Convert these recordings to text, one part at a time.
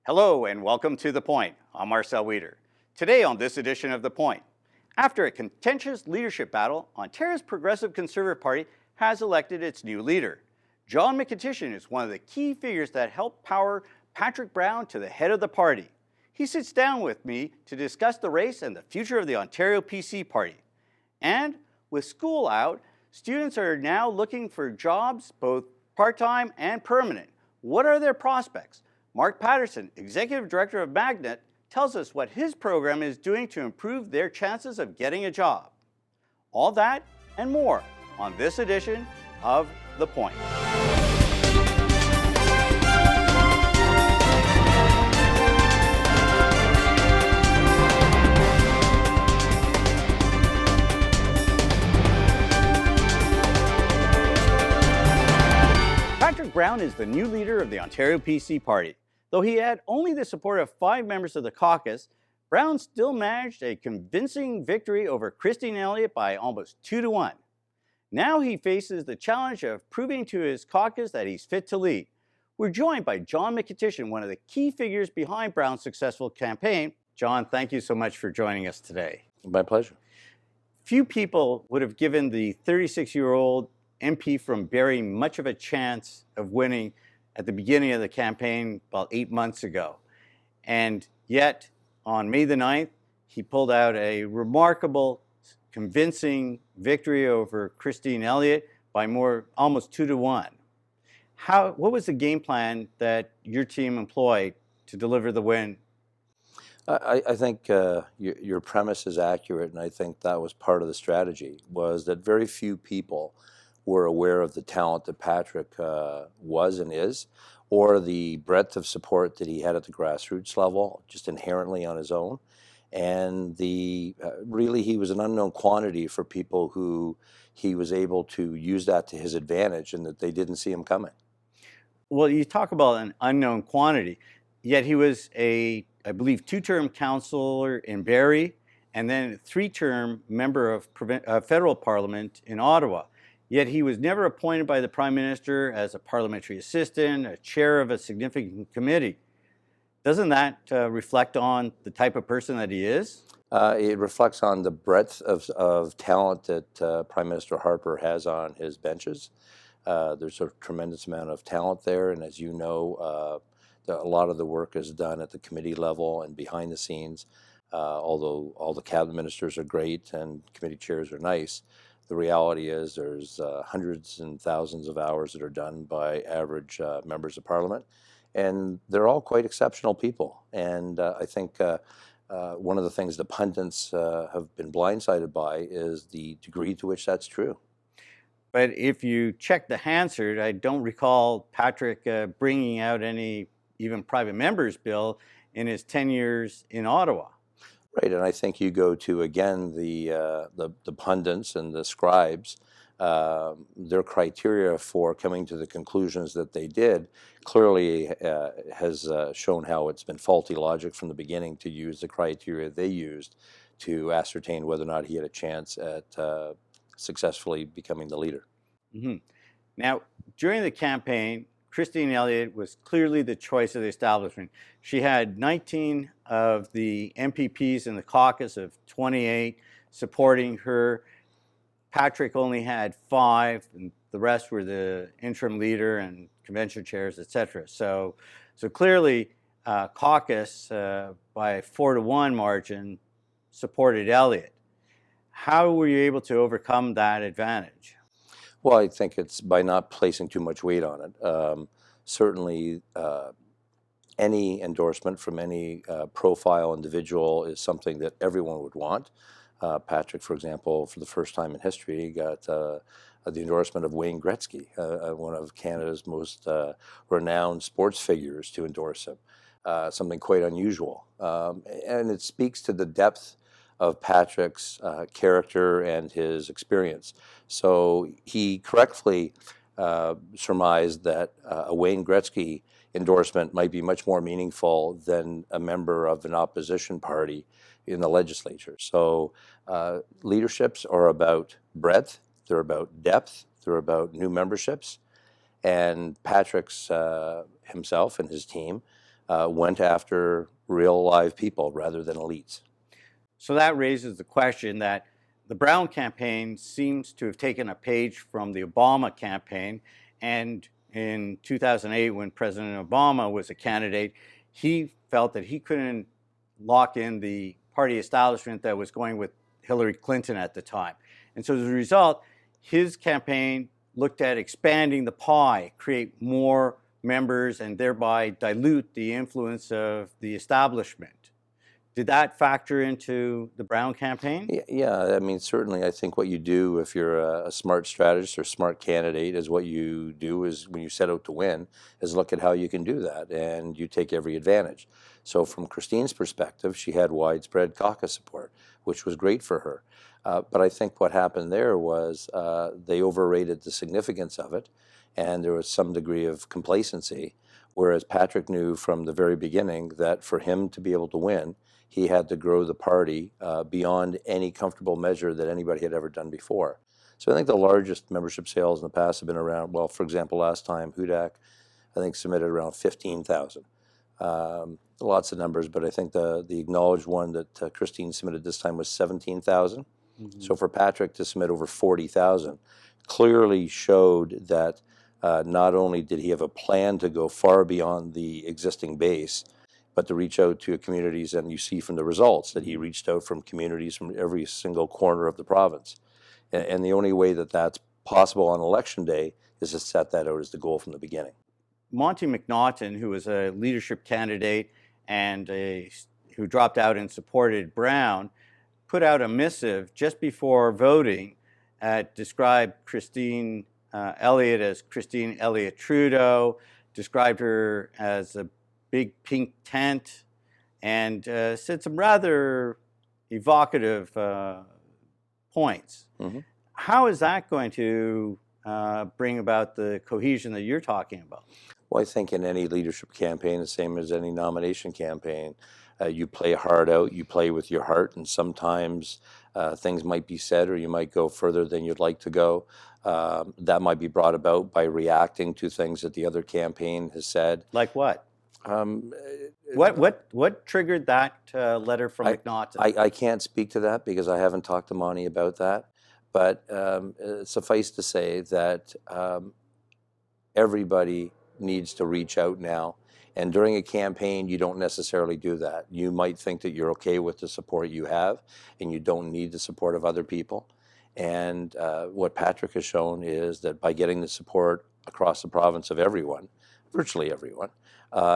Hello and welcome to The Point. I'm Marcel Wieder. Today on this edition of The Point, after a contentious leadership battle, Ontario's Progressive Conservative Party has elected its new leader. John Mykytyshn is one of the key figures that helped power Patrick Brown to the head of the party. He sits down with me to discuss the race and the future of the Ontario PC Party. And with school out, students are now looking for jobs, both part-time and permanent. What are their prospects? Mark Patterson, Executive Director of Magnet, tells us what his program is doing to improve their chances of getting a job. All that and more on this edition of The Point. Patrick Brown is the new leader of the Ontario PC Party. Though he had only the support of 5 members of the caucus, Brown still managed a convincing victory over Christine Elliott by almost 2-1. Now he faces the challenge of proving to his caucus that he's fit to lead. We're joined by John Mykytyshn, one of the key figures behind Brown's successful campaign. John, thank you so much for joining us today. My pleasure. Few people would have given the 36-year-old MP from Barrie much of a chance of winning at the beginning of the campaign about 8 months ago. And yet, on May the 9th, he pulled out a remarkable, convincing victory over Christine Elliott by almost 2-1. What was the game plan that your team employed to deliver the win? I think your premise is accurate, and I think that was part of the strategy, was that very few people were aware of the talent that Patrick was and is, or the breadth of support that he had at the grassroots level, just inherently on his own. And really, he was an unknown quantity for people who he was able to use that to his advantage, and that they didn't see him coming. Well, you talk about an unknown quantity, yet he was I believe, 2-term councillor in Barrie, and then a 3-term member of federal parliament in Ottawa. Yet he was never appointed by the Prime Minister as a parliamentary assistant, a chair of a significant committee. Doesn't that reflect on the type of person that he is? It reflects on the breadth of talent that Prime Minister Harper has on his benches. There's a tremendous amount of talent there, and as you know, a lot of the work is done at the committee level and behind the scenes. Although all the cabinet ministers are great and committee chairs are nice, the reality is there's hundreds and thousands of hours that are done by average members of Parliament, and they're all quite exceptional people. And I think one of the things the pundits have been blindsided by is the degree to which that's true. But if you check the Hansard, I don't recall Patrick bringing out any even private members bill in his 10 years in Ottawa. Right, and I think you go to, again, the pundits and the scribes, their criteria for coming to the conclusions that they did clearly has shown how it's been faulty logic from the beginning to use the criteria they used to ascertain whether or not he had a chance at successfully becoming the leader. Mm-hmm. Now, during the campaign, Christine Elliott was clearly the choice of the establishment. She had 19 of the MPPs in the caucus of 28 supporting her. Patrick only had 5, and the rest were the interim leader and convention chairs, etc. So clearly, caucus by a 4-1 margin supported Elliott. How were you able to overcome that advantage? Well, I think it's by not placing too much weight on it. Certainly, any endorsement from any profile individual is something that everyone would want. Patrick, for example, for the first time in history, got the endorsement of Wayne Gretzky, one of Canada's most renowned sports figures, to endorse him. Something quite unusual. And it speaks to the depth of Patrick's character and his experience. So he correctly surmised that a Wayne Gretzky endorsement might be much more meaningful than a member of an opposition party in the legislature. So leaderships are about breadth, they're about depth, they're about new memberships, and Patrick's himself and his team went after real live people rather than elites. So that raises the question that the Brown campaign seems to have taken a page from the Obama campaign. And in 2008, when President Obama was a candidate, he felt that he couldn't lock in the party establishment that was going with Hillary Clinton at the time. And so as a result, his campaign looked at expanding the pie, create more members, and thereby dilute the influence of the establishment. Did that factor into the Brown campaign? Yeah, I mean, certainly I think what you do if you're a smart strategist or smart candidate is what you do is when you set out to win is look at how you can do that, and you take every advantage. So from Christine's perspective, she had widespread caucus support, which was great for her. But I think what happened there was they overrated the significance of it, and there was some degree of complacency, whereas Patrick knew from the very beginning that for him to be able to win, he had to grow the party beyond any comfortable measure that anybody had ever done before. So I think the largest membership sales in the past have been around, well, for example, last time, Hudak, I think, submitted around 15,000. Lots of numbers, but I think the acknowledged one that Christine submitted this time was 17,000. Mm-hmm. So for Patrick to submit over 40,000 clearly showed that not only did he have a plan to go far beyond the existing base, but to reach out to communities, and you see from the results that he reached out from communities from every single corner of the province. And the only way that that's possible on election day is to set that out as the goal from the beginning. Monty McNaughton, who was a leadership candidate and who dropped out and supported Brown, put out a missive just before voting described Christine Elliott as Christine Elliott Trudeau, described her as a big pink tent, and said some rather evocative points. Mm-hmm. How is that going to bring about the cohesion that you're talking about? Well, I think in any leadership campaign, the same as any nomination campaign, you play hard out, you play with your heart, and sometimes things might be said or you might go further than you'd like to go. That might be brought about by reacting to things that the other campaign has said. Like what? What triggered that letter from McNaughton? I can't speak to that because I haven't talked to Monty about that. But suffice to say that everybody needs to reach out now. And during a campaign, you don't necessarily do that. You might think that you're okay with the support you have, and you don't need the support of other people. And what Patrick has shown is that by getting the support across the province of everyone, virtually everyone,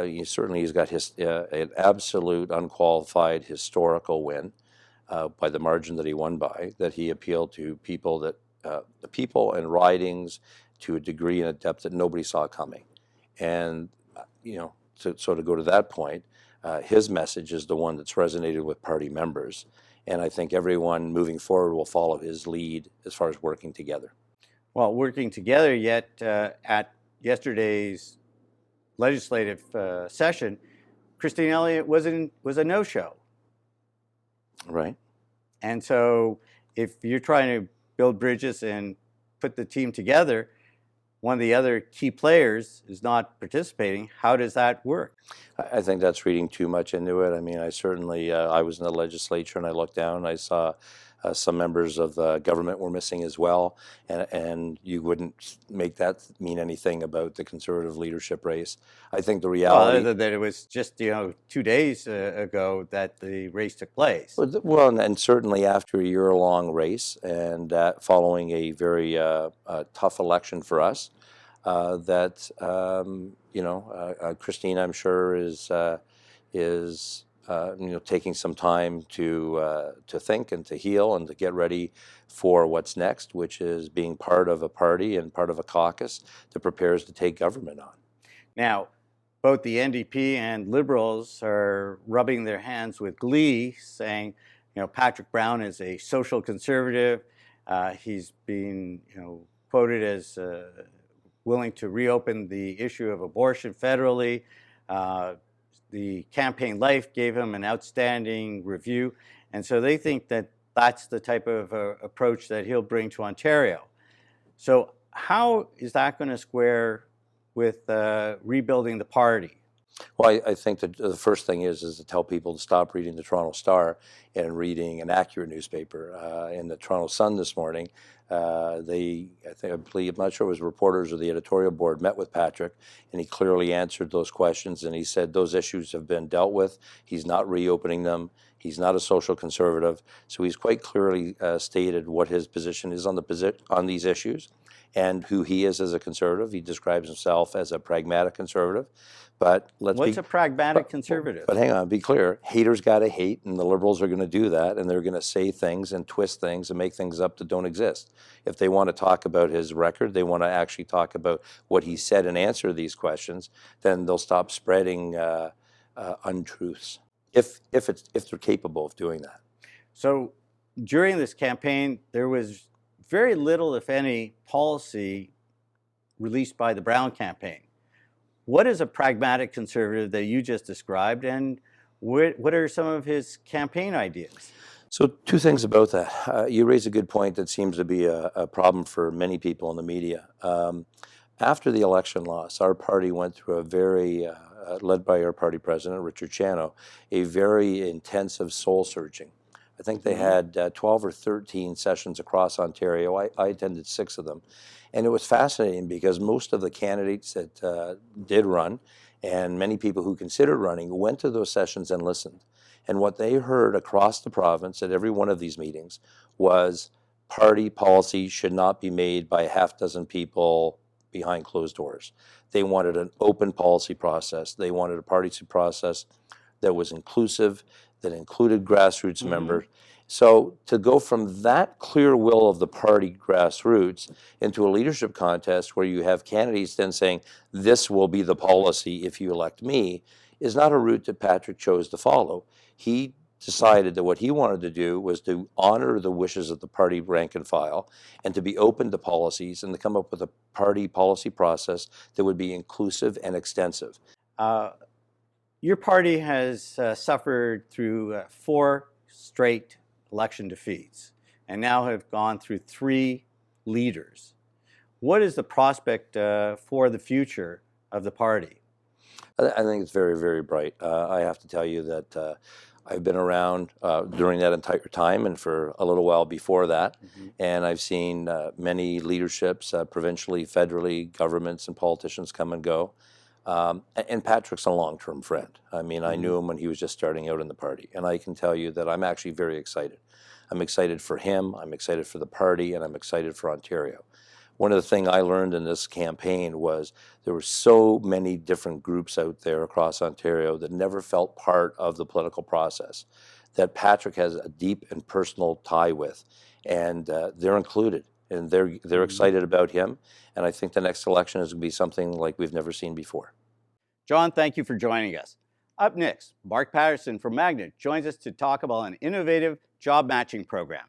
he's got an absolute unqualified historical win by the margin that he won by, that he appealed to people the people and ridings to a degree and a depth that nobody saw coming. And, to go to that point, his message is the one that's resonated with party members. And I think everyone moving forward will follow his lead as far as working together. Well, working together, yet at yesterday's legislative session, Christine Elliott was a no-show. Right. And so if you're trying to build bridges and put the team together, one of the other key players is not participating. How does that work? I think that's reading too much into it. I mean, I certainly, I was in the legislature and I looked down and I saw some members of the government were missing as well. And you wouldn't make that mean anything about the Conservative leadership race. I think the reality... Well, that it was just, 2 days ago that the race took place. Well, and certainly after a year-long race and following a very tough election for us, Christine, I'm sure, is taking some time to think and to heal and to get ready for what's next, which is being part of a party and part of a caucus that prepares to take government on. Now, both the NDP and Liberals are rubbing their hands with glee, saying, Patrick Brown is a social conservative. He's been, quoted as willing to reopen the issue of abortion federally. The Campaign Life gave him an outstanding review. And so they think that that's the type of approach that he'll bring to Ontario. So how is that going to square with rebuilding the party? Well, I think that the first thing is to tell people to stop reading the Toronto Star and reading an accurate newspaper. In the Toronto Sun this morning, I believe, I'm not sure it was reporters or the editorial board, met with Patrick, and he clearly answered those questions, and he said those issues have been dealt with. He's not reopening them. He's not a social conservative, so he's quite clearly stated what his position is on these issues and who he is as a conservative. He describes himself as a pragmatic conservative. But What's a pragmatic conservative? But hang on, be clear. Haters got to hate, and the Liberals are going to do that, and they're going to say things and twist things and make things up that don't exist. If they want to talk about his record, they want to actually talk about what he said and answer these questions, then they'll stop spreading untruths, if they're capable of doing that. So during this campaign, there was very little, if any, policy released by the Brown campaign. What is a pragmatic conservative that you just described, and what are some of his campaign ideas? So two things about that. You raise a good point that seems to be a problem for many people in the media. After the election loss, our party went through a very, led by our party president, Richard Chano, a very intensive soul searching. I think they had 12 or 13 sessions across Ontario. I attended 6 of them. And it was fascinating because most of the candidates that did run and many people who considered running went to those sessions and listened. And what they heard across the province at every one of these meetings was party policy should not be made by a half dozen people behind closed doors. They wanted an open policy process. They wanted a party process that was inclusive, that included grassroots members. So to go from that clear will of the party grassroots into a leadership contest where you have candidates then saying, this will be the policy if you elect me, is not a route that Patrick chose to follow. He decided that what he wanted to do was to honor the wishes of the party rank and file and to be open to policies and to come up with a party policy process that would be inclusive and extensive. Your party has suffered through 4 straight election defeats and now have gone through 3 leaders. What is the prospect for the future of the party? I think it's very, very bright. I have to tell you that I've been around during that entire time and for a little while before that, and I've seen many leaderships, provincially, federally, governments and politicians come and go. And Patrick's a long-term friend. I mean, I knew him when he was just starting out in the party, and I can tell you that I'm actually very excited. I'm excited for him, I'm excited for the party, and I'm excited for Ontario. One of the things I learned in this campaign was there were so many different groups out there across Ontario that never felt part of the political process, that Patrick has a deep and personal tie with, and they're included, and they're excited about him, and I think the next election is going to be something like we've never seen before. John, thank you for joining us. Up next, Mark Patterson from Magnet joins us to talk about an innovative job matching program.